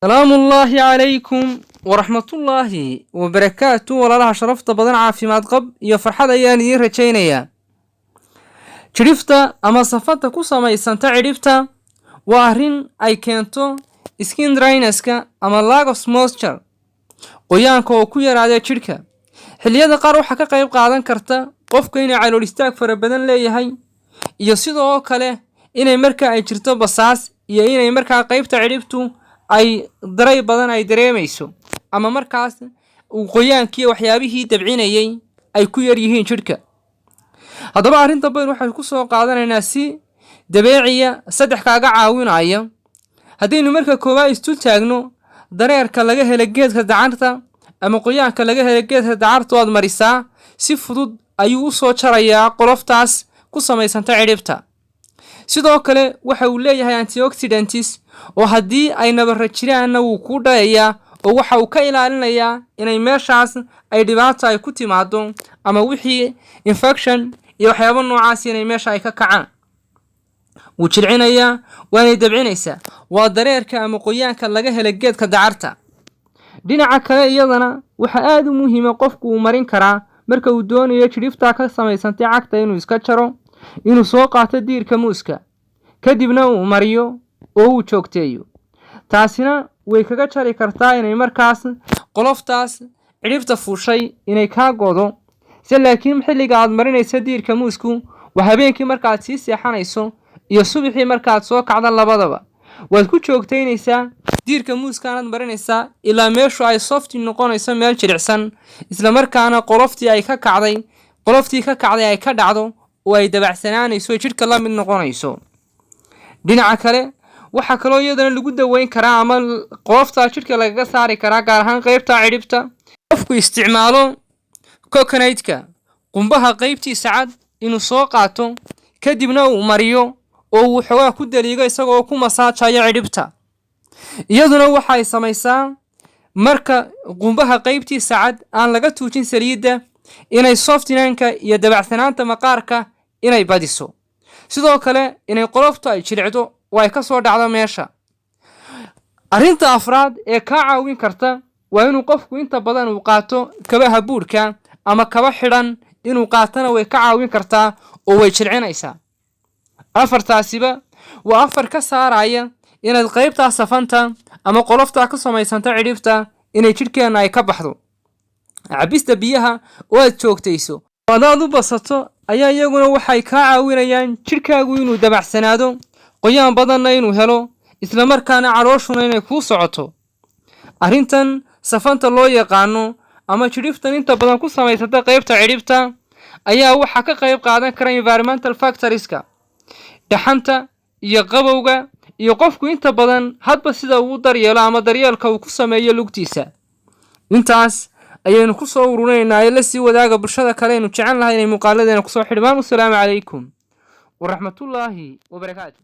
سلام الله عليكم ورحمة الله وبركاته ولا شرفت بدن عافيماد قب يا فرحة أياني رجينيا شرفتا أما صفتا كوسما يسنتا عرفتا وأهرين أي كنتو سكين دراينسكا أما لاغوس موستشر qoyaanka oo ku yaraada jirka xilliyada qaar waxa ka qayb qaadan karta qofka inay calool istaag fara badan leeyahay iyo sidoo kale inay marka ay jirto basaas iyo inay marka qaybta ciribtu ay daray badan ay dareemayso ama markaas uu qoyaankii waxyaabihii dabcinayay ay ku yar yihiin jirka hadaba arinta bayn waxa ku soo qaadanaynaa si dabeeciya saddex kaaga caawinaya hadaynu marka koowaad istu taagno dareerka laga helo geedka dacarta ama qoyaanka laga helo geedka dacarta oo marisaa si fudud ayuu u soo jarayaa qoloftaas ku samaysanta ciribta sidoo kale waxa uu leeyahay antioxidants oo hadii ay nabar jiraan uu ku dhayaa oo waxa uu ka ilaalinayaa inay meeshaas ay dhibaato ay ku timaado ama wixii infection iyo waxyaabo noocaas inay meesha ay ka kacaan wuu jilcinayaa waana dabcinaysaa waa dareerka ama qoyaanka laga helo geedka dacarta dhinaca kale iyadana waxa aad u muhiim ah qofku uu marin karaa marka uu doonayo jirifta ka samaysantay cagta inuu iska jaro inuu soo qaato diirka muuska kadibna uu mariyo oo uu joogteeyo taasina way kaga jari kartaa inay markaas qoloftaas cirifta fuushay inay ka godo laakiin xilliga aad marinayso diirka muusku waa habeenkii marka aad sii seexanayso iyo subaxii marka aad soo kacdo labadaba waad ku joogteynaysaa diirka muuskaanad marinaysaa ilaa meeshu ay soft noqonayso meel jilicsan isla markaana qoloftii ka kacday ay ka dhacdo oo ay dabacsanaanayso jirka la mid noqonayso dhinaca kale waxa kale oo iyadana lagu daweyn karaa ama qolofta jirka lagaga saari karaa gaar ahaan qaybta ciribta qofku isticmaalo coconut-ka qumbaha qaybtiisa cad inuu soo qaato kadibna uu mariyo oo uu xogaa ku daliigo isagoo ku masaajaya ciribta iyaduna waxa ay samaysaa marka qumbaha qaybtiisa cad aan laga tuujin saliidda inay softinaanka iyo dabacsanaanta maqaarka inay badiso sidoo kale inay qoloftu ay jilicdo oo ay ka soo dhacdo meesha arinta afraad ee ka caawin karta waa inuu qofku inta badan uu qaato kabaha buurka ama kaba xidhan inuu qaatana way ka caawin kartaa oo way jilcinaysaa afartaasiba waa afar ka saaraya inaad qaybta safanta ama qolofta ka samaysanta ciribta inay jirkeena ay ka baxdo cabista biyaha oo aad joogtayso wadaad u basato ayaa iyaguna waxay ka caawinayaan jirkaagu inuu dabacsanaado qoyaan badanna inuu helo isla markaana calooshuna inay ku socoto arintan safanta loo yaqaano ama jiriftan inta badan ku samaysanta qaybta ciribta ayaa waxa ka qayb qaadan kara environmental factorieska dhaxanta iyo qabowga iyo qofku inta badan hadba sida uu daryeelo ama daryeelka uu ku sameeyo lugtiisa intaas ayaynu ku soo ururinayna la sii wadaaga bulshada kale inuu jecel lahayn inay muuqaaladeena ku soo xidhmaan. Assalaamu calaykum wa rahmatullaahi wa barakaatuh.